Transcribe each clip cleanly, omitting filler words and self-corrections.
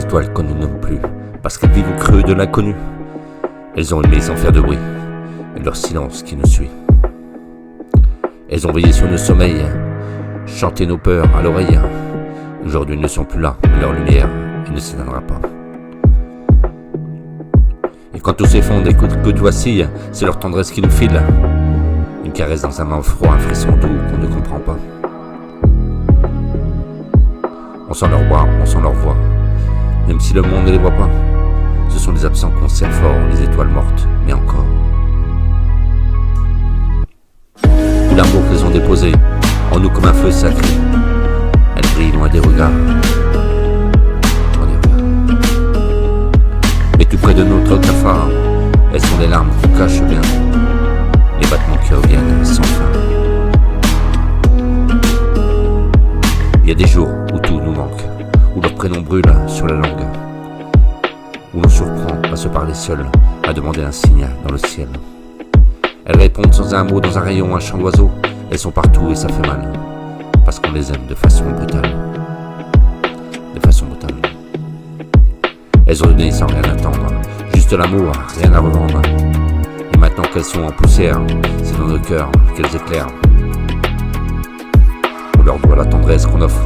étoiles qu'on ne nomme plus, parce qu'elles vivent au creux de l'inconnu. Elles ont aimé sans faire de bruit, et leur silence qui nous suit. Elles ont veillé sur nos sommeils, chanté nos peurs à l'oreille. Aujourd'hui elles ne sont plus là, mais leur lumière, elle ne s'éteindra pas. Et quand tout s'effondre et que tout vacille, c'est leur tendresse qui nous file. Une caresse dans un main froid, un frisson doux qu'on ne comprend pas. On sent leur bras, on sent leur voix, même si le monde ne les voit pas. Ce sont les absents qu'on serre fort, les étoiles mortes, mais encore. Tout l'amour qu'elles ont déposé en nous comme un feu sacré, elles brillent loin des regards. Et tout près de notre cafard, elles sont les larmes qu'on cache bien, les battements qui reviennent sans fin. Il y a des jours où tout nous manque, où leur prénom brûle sur la langue, où l'on surprend à se parler seul, à demander un signe dans le ciel. Elles répondent sans un mot dans un rayon, un chant d'oiseau. Elles sont partout et ça fait mal, parce qu'on les aime de façon brutale. De façon brutale. Elles ont donné sans rien attendre, juste l'amour, rien à revendre. Et maintenant qu'elles sont en poussière, c'est dans nos cœurs qu'elles éclairent. On leur doit la tendresse qu'on offre,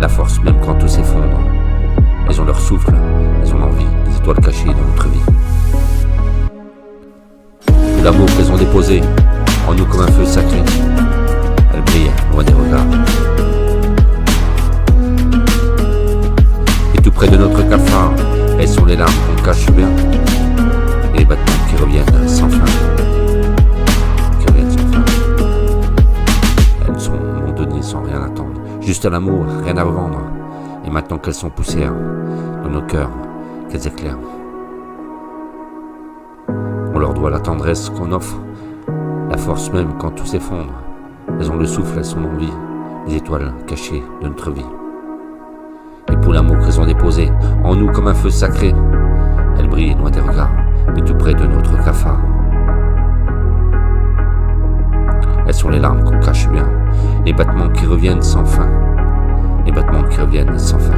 la force même quand tout s'effondre. Elles ont leur souffle, elles ont l'envie, des étoiles cachées dans notre vie. Tout l'amour qu'elles ont déposé en nous comme un feu sacré, elles brillent loin des regards. Et tout près de notre cafard, elles sont les larmes qu'on cache bien, et les battements qui reviennent sans fin. Qui reviennent sans fin. Elles sont données sans rien attendre, juste à l'amour, rien à revendre. Et maintenant qu'elles sont poussières dans nos cœurs, qu'elles éclairent. On leur doit la tendresse qu'on offre, la force même quand tout s'effondre. Elles ont le souffle, elles sont l'envie, les étoiles cachées de notre vie. Et pour l'amour qu'elles ont déposé en nous comme un feu sacré, elles brillent loin des regards, mais tout près de notre cafard. Elles sont les larmes qu'on cache bien, les battements qui reviennent sans fin. Les battements qui reviennent sans fin.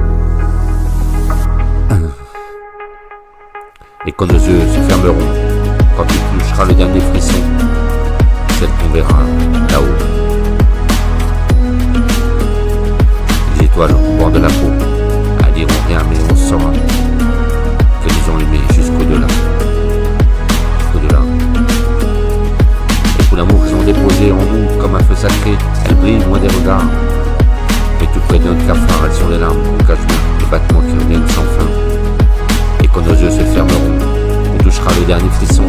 Et quand nos yeux se fermeront, quand tu toucheras le dernier frisson, celle qu'on verra là-haut. Les étoiles au bord de la peau, elles diront rien mais on saura qu'elles nous ont aimés jusqu'au-delà. Jusqu'au-delà. Et pour l'amour qu'elles ont déposé en nous comme un feu sacré, elles brillent loin des regards. Et tout près de notre cafard, elles sont les larmes qu'on cache bien, les battements qui reviennent sans fin. Et quand nos yeux se fermeront, on touchera le dernier frisson,